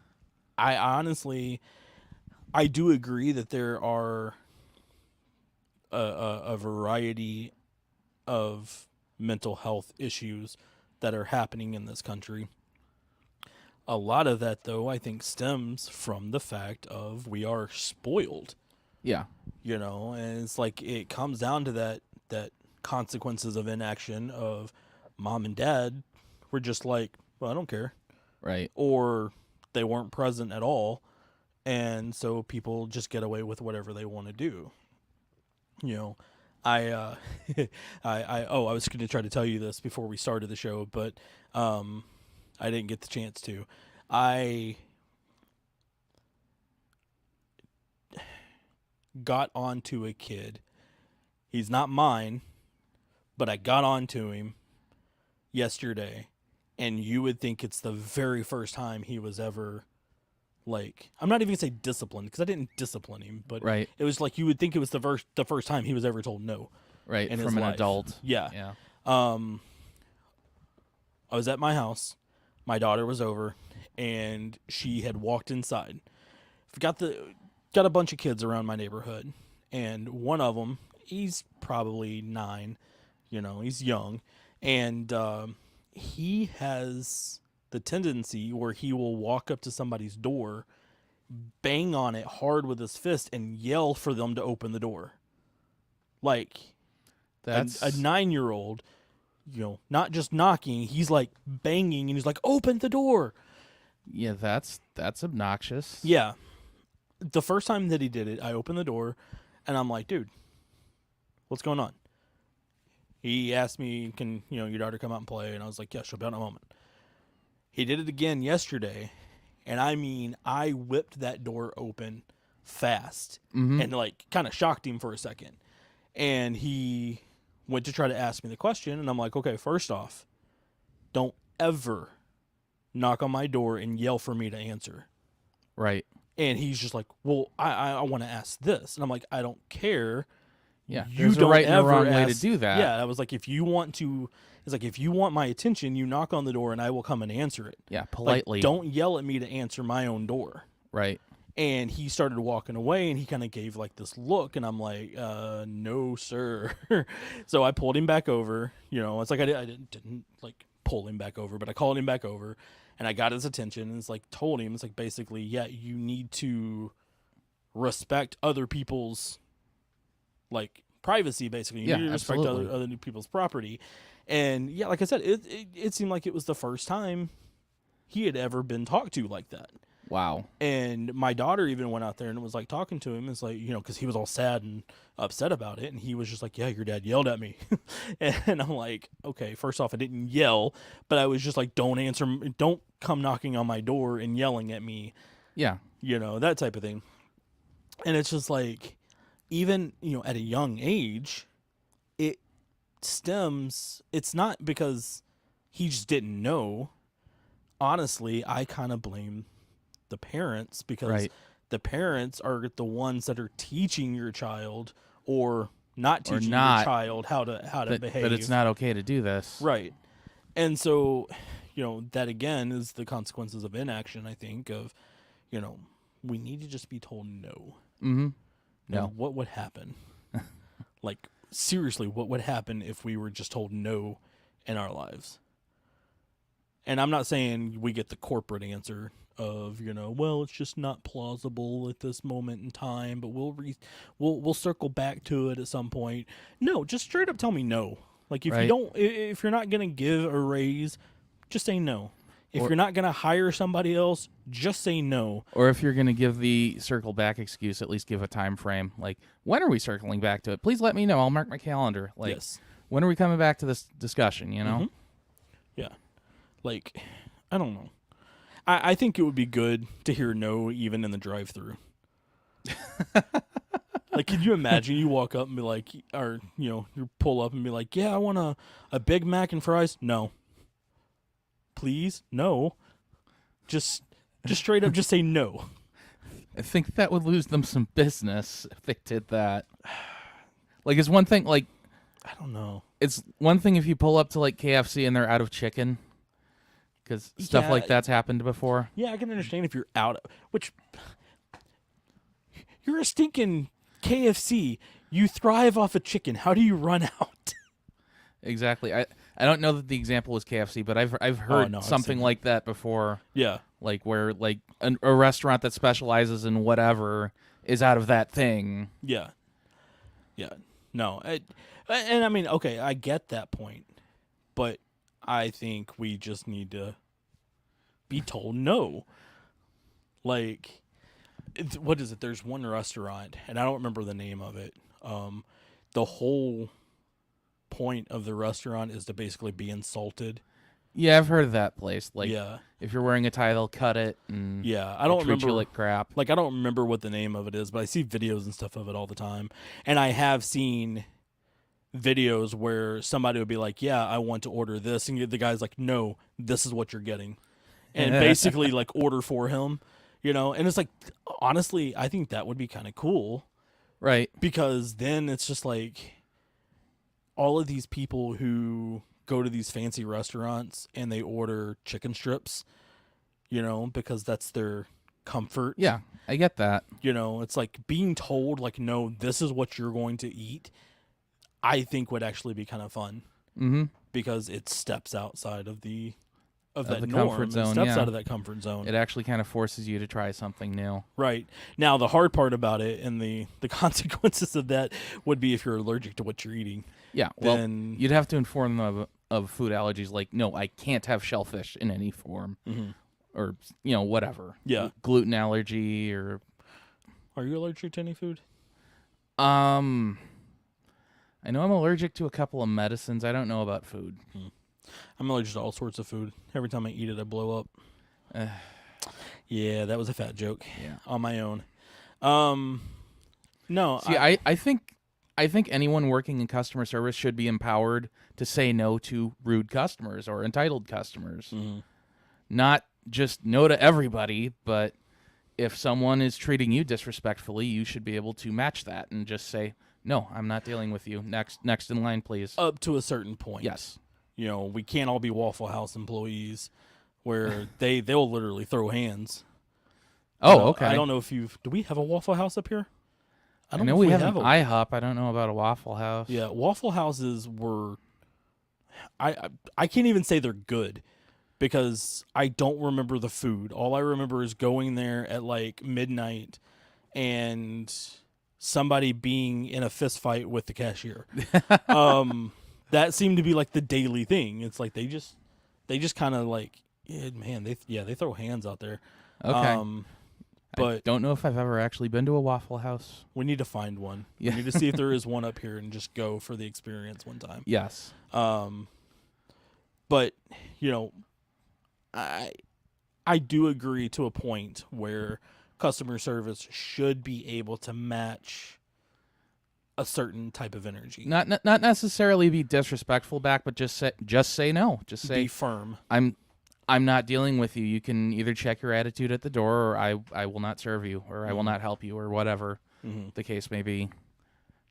I honestly, I do agree that there are a variety of mental health issues that are happening in this country. A lot of that, though, I think stems from the fact of we are spoiled. Yeah. And it's like, it comes down to that consequences of inaction of mom and dad were just like, well, I don't care. Right. Or they weren't present at all. And so people just get away with whatever they want to do. I was going to try to tell you this before we started the show, but I didn't get the chance to. got onto a kid. He's not mine, but I got onto him yesterday, and you would think it's the very first time he was ever, like, I'm not even gonna say disciplined, because I didn't discipline him, but Right. it was like you would think it was the first time he was ever told no. Right. In From his an life. adult. Yeah. Yeah. I was at my house. My daughter was over, and she had walked inside. Got a bunch of kids around my neighborhood, and one of them, he's probably 9, he's young, and he has the tendency where he will walk up to somebody's door, bang on it hard with his fist, and yell for them to open the door. Like That's a 9-year-old, not just knocking, he's like banging, and he's like, open the door. Yeah, that's obnoxious. Yeah. The first time that he did it, I opened the door, and I'm like, dude, what's going on? He asked me, can, your daughter come out and play? And I was like, yeah, she'll be out in a moment. He did it again yesterday, and I mean, I whipped that door open fast and, like, kind of shocked him for a second. And he went to try to ask me the question, and I'm like, okay, first off, don't ever knock on my door and yell for me to answer. Right. And he's just like, well, I want to ask this. And I'm like, I don't care. Yeah. You There's don't a right and a ever wrong way to ask- do that. Yeah, I was like, if you want my attention, you knock on the door and I will come and answer it. Yeah. Like, Politely. don't yell at me to answer my own door. Right. And he started walking away, and he kind of gave like this look, and I'm like, no, sir. So I pulled him back over. It's like I didn't like pull him back over, but I called him back over, and I got his attention, and it's like told him, it's like basically, yeah, you need to respect other people's like privacy. Basically, you Yeah, need to respect absolutely. other people's property. And yeah, like I said, it seemed like it was the first time he had ever been talked to like that. Wow. And my daughter even went out there and was like talking to him. It's like, because he was all sad and upset about it. And he was just like, yeah, your dad yelled at me. And I'm like, okay, first off, I didn't yell, but I was just like, don't come knocking on my door and yelling at me. Yeah. That type of thing. And it's just like, even, at a young age, it's not because he just didn't know. Honestly, I kind of blame the parents, because Right. the parents are the ones that are teaching your child or not teaching your child how to behave. But it's not okay to do this. Right. And so, that again is the consequences of inaction, I think, of, we need to just be told no. Mm-hmm. Now, No. what would happen? Like, seriously, what would happen if we were just told no in our lives? And I'm not saying we get the corporate answer of, well, it's just not plausible at this moment in time, but we'll circle back to it at some point. No, just straight up tell me no. Like, if you're not going to give a raise, just say no. If you're not going to hire somebody else, just say no. Or if you're going to give the circle back excuse, at least give a time frame. Like, when are we circling back to it? Please let me know. I'll mark my calendar. Like, Yes. when are we coming back to this discussion, Mhm. Yeah. Like, I don't know. I think it would be good to hear no even in the drive-thru. Like, could you imagine you walk up and be like, or, you pull up and be like, yeah, I want a Big Mac and fries? No. Please? No. Just straight up just say no. I think that would lose them some business if they did that. Like, it's one thing, like, I don't know. it's one thing if you pull up to, like, KFC and they're out of chicken, because stuff Yeah. like that's happened before. Yeah, I can understand if you're out, which you're a stinking KFC. You thrive off of chicken. How do you run out? Exactly. I don't know that the example was KFC, but I've heard no, I've something seen like that before. Yeah. Like where like a restaurant that specializes in whatever is out of that thing. Yeah. Yeah. No. And I mean, okay, I get that point, but I think we just need to be told no. Like, what is it? There's one restaurant, and I don't remember the name of it. The whole point of the restaurant is to basically be insulted Yeah, I've heard of that place. Like, Yeah. if you're wearing a tie, they'll cut it and Yeah, I don't treat you remember. like crap. Like, I don't remember what the name of it is, but I see videos and stuff of it all the time. And I have seen videos where somebody would be like, "Yeah, I want to order this," and the guy's like, "No, this is what you're getting," and basically like order for him, And it's like, honestly, I think that would be kind of cool, Right. because then it's just like all of these people who go to these fancy restaurants and they order chicken strips, because that's their comfort. Yeah, I get that. It's like being told, like, no, this is what you're going to eat, I think would actually be kind of fun, because it steps outside of the norm. Comfort zone. It steps yeah. out of that comfort zone. It actually kind of forces you to try something new. Right. Now, the hard part about it and the consequences of that would be if you're allergic to what you're eating. Yeah, well, Then, you'd have to inform them of food allergies. Like, no, I can't have shellfish in any form, or whatever. Yeah. Gluten allergy or. Are you allergic to any food? I know I'm allergic to a couple of medicines. I don't know about food. I'm allergic to all sorts of food. Every time I eat it, I blow up. Yeah, that was a fat joke. Yeah. On my own. No. See, I think anyone working in customer service should be empowered to say no to rude customers or entitled customers. Not just no to everybody, but if someone is treating you disrespectfully, you should be able to match that and just say, "No, I'm not dealing with you. Next in line, please." Up to a certain point. Yes. We can't all be Waffle House employees where they'll literally throw hands. Oh, okay. I don't know if do we have a Waffle House up here? I know we have an IHOP. I don't know about a Waffle House. Yeah, Waffle Houses were. I can't even say they're good, because I don't remember the food. All I remember is going there at like midnight and somebody being in a fist fight with the cashier. That seemed to be like the daily thing. It's like they just kind of like, man, they throw hands out there. Okay. But I don't know if I've ever actually been to a Waffle House. we need to find one. Yeah. We need to see if there is one up here and just go for the experience one time. Yes. But I do agree to a point where customer service should be able to match a certain type of energy. Not necessarily be disrespectful back, but just say no. Just say Be firm. I'm not dealing with you. You can either check your attitude at the door, or I will not serve you, or I will not help you, or whatever the case may be,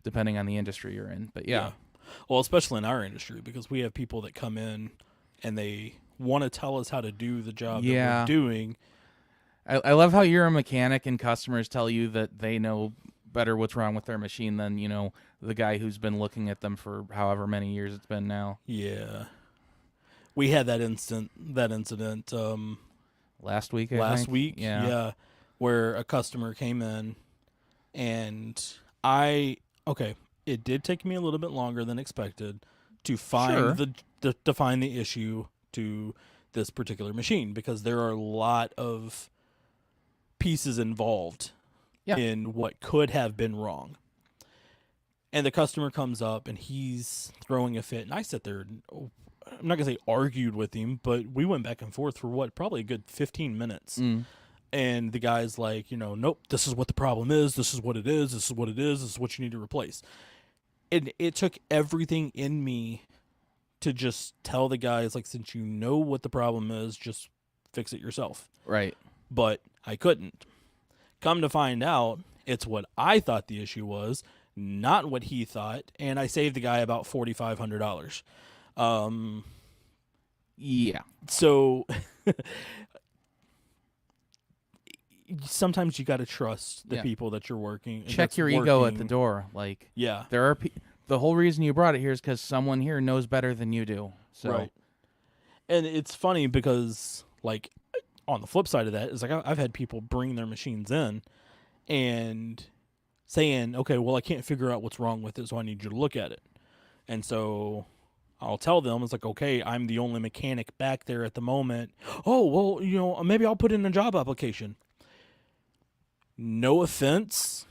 depending on the industry you're in. But yeah. Well, especially in our industry, because we have people that come in and they want to tell us how to do the job that we're doing. I love how you're a mechanic and customers tell you that they know better what's wrong with their machine than, the guy who's been looking at them for however many years it's been now. Yeah. We had that incident last week, last week. Yeah. Where a customer came in and it did take me a little bit longer than expected to find to find the issue to this particular machine, because there are a lot of pieces involved in what could have been wrong. And the customer comes up and he's throwing a fit, and I sit there and I'm not going to say argued with him, but we went back and forth for probably a good 15 minutes. And the guy's like, nope, this is what the problem is. This is what it is. This is what it is. This is what you need to replace. And it took everything in me to just tell the guys, like, since you know what the problem is, just fix it yourself. Right. But I couldn't. Come to find out, it's what I thought the issue was, not what he thought, and I saved the guy about $4,500. Yeah. So sometimes you got to trust the people that you're working. Check your ego at the door. Like, there are the whole reason you brought it here is because someone here knows better than you do. So. Right. And it's funny because, like, on the flip side of that is, like, I've had people bring their machines in and saying, okay, well, I can't figure out what's wrong with it, so I need you to look at it. And so I'll tell them, it's like, okay, I'm the only mechanic back there at the moment. Oh, well, maybe I'll put in a job application. No offense,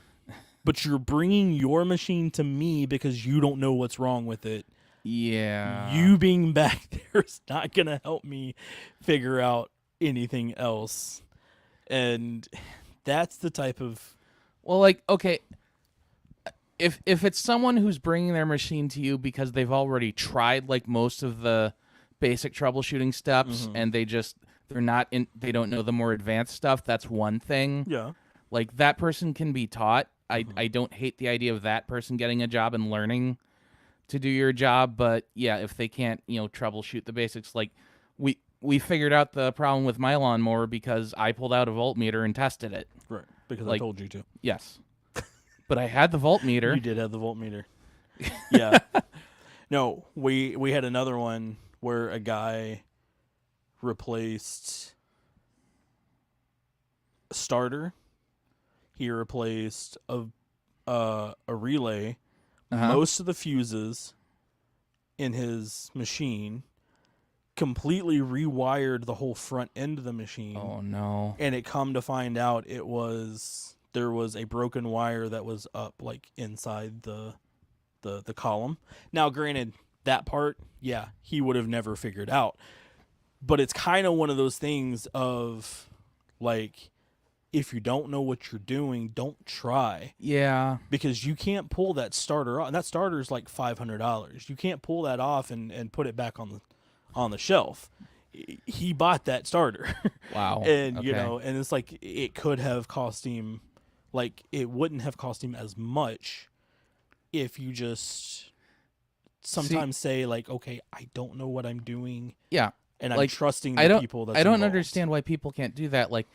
but you're bringing your machine to me because you don't know what's wrong with it. Yeah. You being back there is not going to help me figure out anything else. And that's the type of Well, like, okay, if it's someone who's bringing their machine to you because they've already tried like most of the basic troubleshooting steps and they don't know the more advanced stuff, that's one thing. yeah. Like that person can be taught. I don't hate the idea of that person getting a job and learning to do your job, but yeah, if they can't, troubleshoot the basics, like we figured out the problem with my lawnmower because I pulled out a voltmeter and tested it. Right, because I Like- told you to. Yes. But I had the voltmeter. You did have the voltmeter. Yeah. No, we had another one where a guy replaced a starter. He replaced a relay, most of the fuses in his machine, completely rewired the whole front end of the machine. Oh no. And it come to find out there was a broken wire that was up like inside the column. Now granted, that part, yeah, he would have never figured out. But it's kind of one of those things of like, if you don't know what you're doing, don't try. Yeah. Because you can't pull that starter off. That starter is like $500. You can't pull that off and put it back on the shelf. He bought that starter. Wow. And Okay. and it's like it could have cost him, like it wouldn't have cost him as much if you just sometimes say like, okay, I don't know what I'm doing, Yeah. and I'm Like, trusting I the don't people that's I don't involved. understand why people can't do that. Like,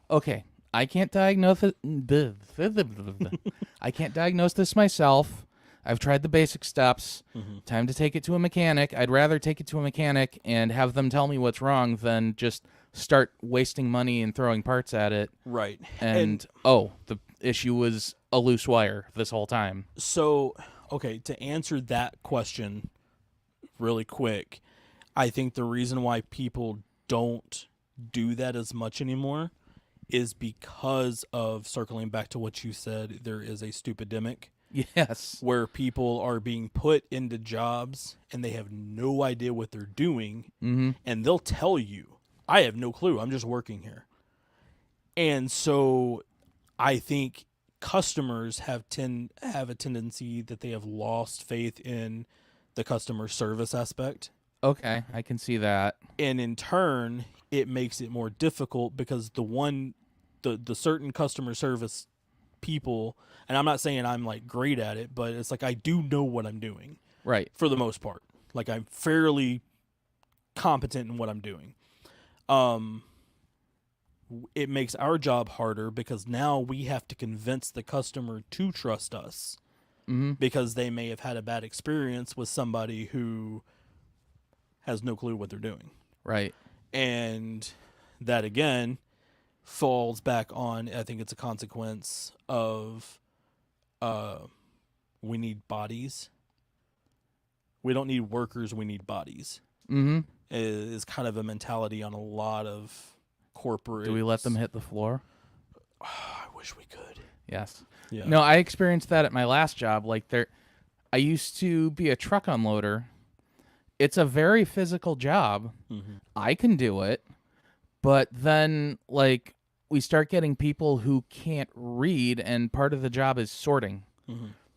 okay, I can't diagnose it. I can't diagnose this myself. I've tried the basic steps. Time to take it to a mechanic. I'd rather take it to a mechanic and have them tell me what's wrong than just start wasting money and throwing parts at it. Right. And the issue was a loose wire this whole time. So, okay, to answer that question really quick, I think the reason why people don't do that as much anymore is because of, circling back to what you said, there is a stupidemic Yes. where people are being put into jobs and they have no idea what they're doing, and they'll tell you, I have no clue, I'm just working here. And so I think customers have a tendency that they have lost faith in the customer service aspect. Okay, I can see that. And in turn, it makes it more difficult because the certain customer service people, and I'm not saying I'm like great at it, but it's like I do know what I'm doing Right. for the most part. Like I'm fairly competent in what I'm doing. It makes our job harder because now we have to convince the customer to trust us, because they may have had a bad experience with somebody who has no clue what they're doing. Right. And that again falls back on, I think it's a consequence of we need bodies. We don't need workers, we need bodies. Is kind of a mentality on a lot of corporate. Do we let them hit the floor? I wish we could. Yes. Yeah. No, I experienced that at my last job. Like I used to be a truck unloader. It's a very physical job. I can do it. But then like we start getting people who can't read, and part of the job is sorting.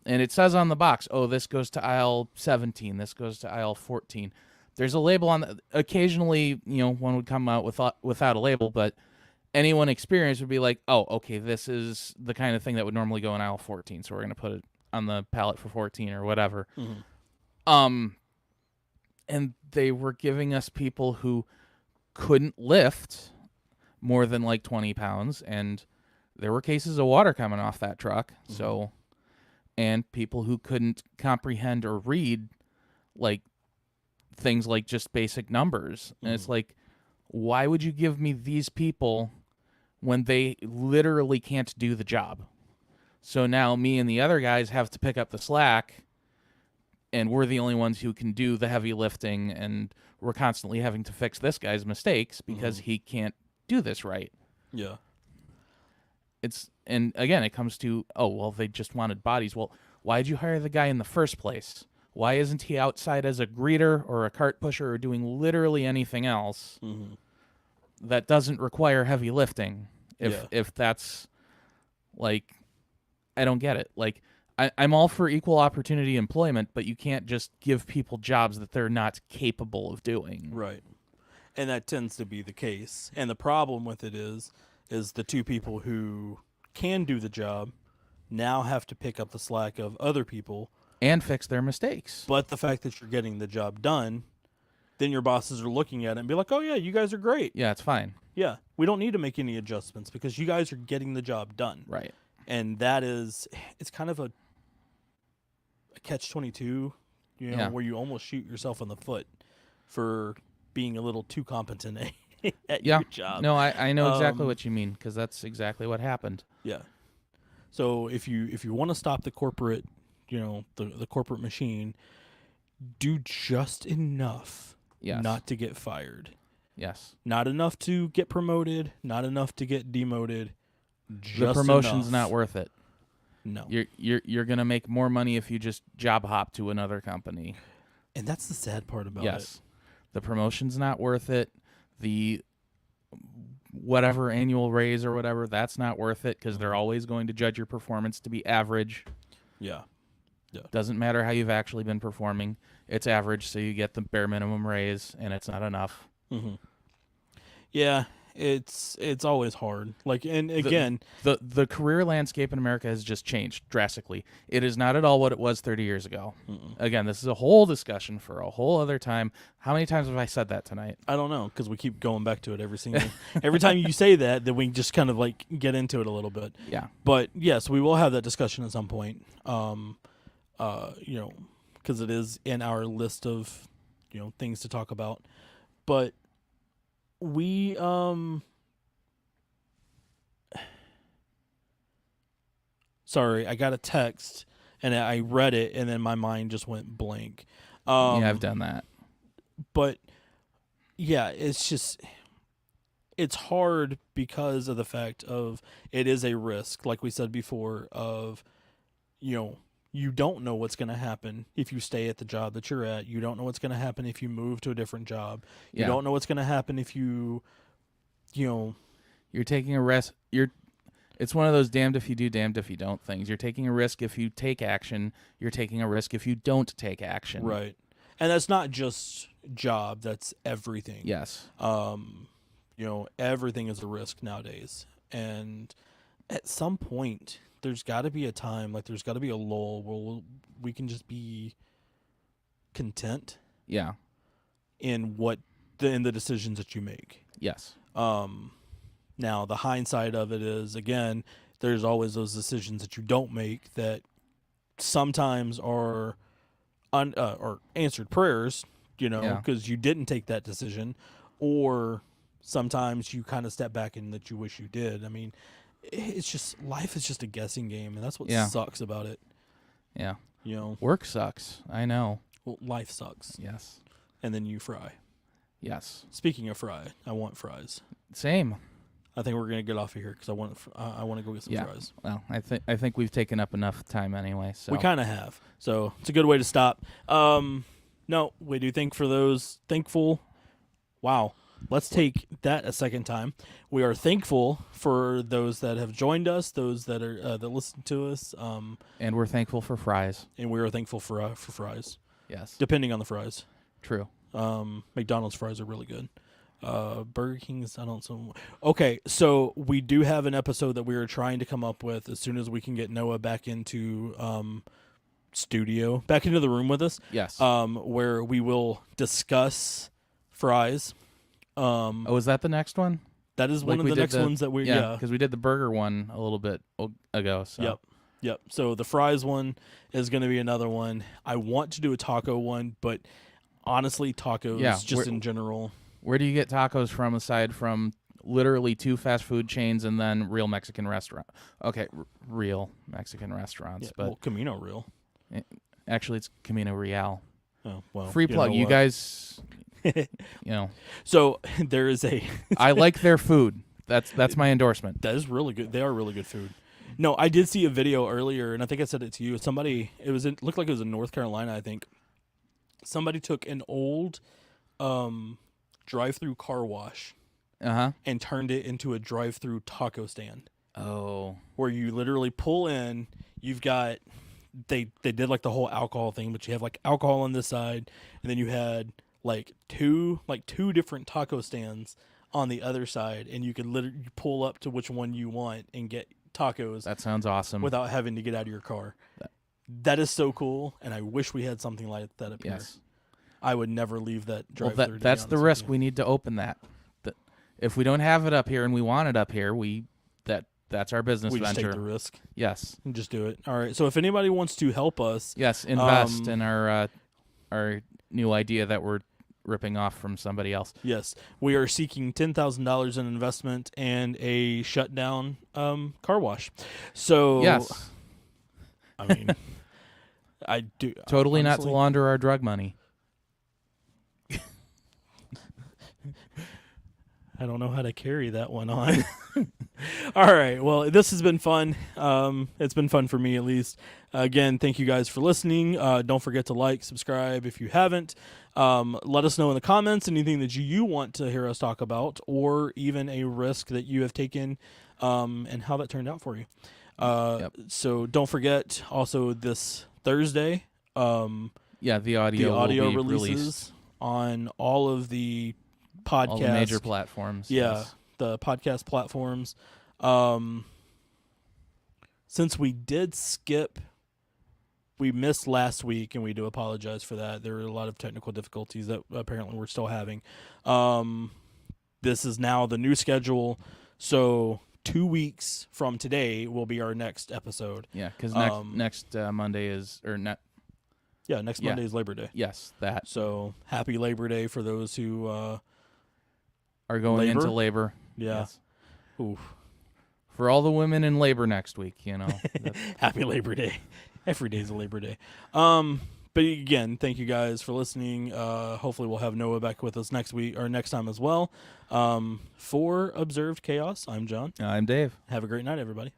And it says on the box, oh, this goes to aisle 17, this goes to aisle 14. There's a label on the, occasionally, one would come out without a label, but anyone experienced would be like, oh, okay, this is the kind of thing that would normally go in aisle 14, so we're going to put it on the pallet for 14 or whatever. And they were giving us people who couldn't lift more than like 20 pounds, and there were cases of water coming off that truck. So, and people who couldn't comprehend or read like things like just basic numbers. And it's like, why would you give me these people when they literally can't do the job? So now me and the other guys have to pick up the slack, and we're the only ones who can do the heavy lifting, and we're constantly having to fix this guy's mistakes because he can't do this right. Yeah. And again, it comes to, oh, well, they just wanted bodies. Well, why'd you hire the guy in the first place? Why isn't he outside as a greeter or a cart pusher or doing literally anything else that doesn't require heavy lifting? If that's like, I don't get it. Like, I'm all for equal opportunity employment, but you can't just give people jobs that they're not capable of doing. Right. And that tends to be the case. And the problem with it is the two people who can do the job now have to pick up the slack of other people And fix their mistakes. But the fact that you're getting the job done, then your bosses are looking at it and be like, oh, yeah, you guys are great. Yeah, it's fine. Yeah, we don't need to make any adjustments because you guys are getting the job done. Right. And that is, it's kind of a catch-22, where you almost shoot yourself in the foot for being a little too competent at your job. No, I know exactly what you mean because that's exactly what happened. Yeah. So if you want to stop the corporate, the corporate machine, do just enough not to get fired. Yes. Not enough to get promoted, not enough to get demoted. Just the promotion's enough. not worth it. No. You're going to make more money if you just job hop to another company. And that's the sad part about it. Yes. The promotion's not worth it. The whatever annual raise or whatever, that's not worth it because they're always going to judge your performance to be average. Yeah. Doesn't matter how you've actually been performing. It's average, so you get the bare minimum raise, and it's not enough. Mm-hmm. Yeah, it's always hard. Like, and again, the career landscape in America has just changed drastically. It is not at all what it was 30 years ago. Again, this is a whole discussion for a whole other time. How many times have I said that tonight? I don't know because we keep going back to it every time you say that. Then we just kind of like get into it a little bit. Yeah. But yes, we will have that discussion at some point. Because it is in our list of, things to talk about. But we, sorry, I got a text and I read it and then my mind just went blank. Yeah, I've done that. But yeah, it's hard because of the fact of it is a risk, like we said before, of, you don't know what's going to happen if you stay at the job that you're at. You don't know what's going to happen if you move to a different job. You don't know what's going to happen if you're taking a risk. It's one of those damned if you do, damned if you don't things. You're taking a risk if you take action. You're taking a risk if you don't take action. Right. And that's not just job. That's everything. Yes. Everything is a risk nowadays. And at some point, there's got to be a time, like there's got to be a lull where we can just be content. Yeah. In the decisions that you make. Yes. Now the hindsight of it is, again, there's always those decisions that you don't make that sometimes are or answered prayers, because you didn't take that decision, or sometimes you kind of step back and that you wish you did. I mean, it's just, life is just a guessing game, and that's what sucks about it. Yeah. Work sucks. I know. Well, life sucks. Yes. And then you fry. Yes. Speaking of fry, I want fries. Same. I think we're gonna get off of here because I want to go get some fries. Well, I think we've taken up enough time anyway. So we kind of have. So it's a good way to stop. No, we do think for those thankful. Wow. Let's take that a second time. We are thankful for those that have joined us, those that are that listen to us. And we're thankful for fries. And we are thankful for fries. Yes. Depending on the fries. True. McDonald's fries are really good. Burger King's, I don't know. Okay, so we do have an episode that we are trying to come up with as soon as we can get Noah back into back into the room with us. Yes. Where we will discuss fries. Is that the next one? That is one of the next ones that because we did the burger one a little bit ago. So. Yep. So the fries one is going to be another one. I want to do a taco one, but honestly, tacos in general. Where do you get tacos from aside from literally 2 fast food chains and then real Mexican restaurant? Okay, real Mexican restaurants, but Camino Real. Actually, it's Camino Real. Oh well. Free plug, you guys. So there is a. I like their food. That's my endorsement. That is really good. They are really good food. No, I did see a video earlier, and I think I said it to you. Somebody, it looked like it was in North Carolina, I think, somebody took an old drive-through car wash and turned it into a drive-through taco stand. Oh. Where you literally pull in, you've got they did like the whole alcohol thing, but you have like alcohol on this side, and then you had like two different taco stands on the other side, and you could literally pull up to which one you want and get tacos. That sounds awesome. Without having to get out of your car. That is so cool, and I wish we had something like that up here. I would never leave that drive-through. Well, that's the risk. We need to open that. If we don't have it up here and we want it up here, that's our business venture. We just take the risk. Yes. And just do it. All right. So if anybody wants to help us, yes, invest in our new idea that we're ripping off from somebody else. Yes, we are seeking $10,000 in investment and a shutdown car wash. So yes, I mean, I do totally honestly, not to launder our drug money. I don't know how to carry that one on. All right. Well, this has been fun. It's been fun for me, at least. Again, thank you guys for listening. Don't forget to like, subscribe if you haven't. Let us know in the comments anything that you want to hear us talk about, or even a risk that you have taken and how that turned out for you. So don't forget also this Thursday. The audio will be releases released on all of the podcast, all the major platforms. Yeah, the podcast platforms. Since we did skip, we missed last week, and we do apologize for that. There were a lot of technical difficulties that apparently we're still having. This is now the new schedule, so 2 weeks from today will be our next episode. Yeah, because next Monday is next Monday is Labor Day. Yes, that. So happy Labor Day for those who are going into labor. Yeah. Yes. Oof. For all the women in labor next week, Happy Labor Day. Every day's a Labor Day. But again, thank you guys for listening. Hopefully we'll have Noah back with us next week or next time as well. For Observed Chaos, I'm John. I'm Dave. Have a great night, everybody.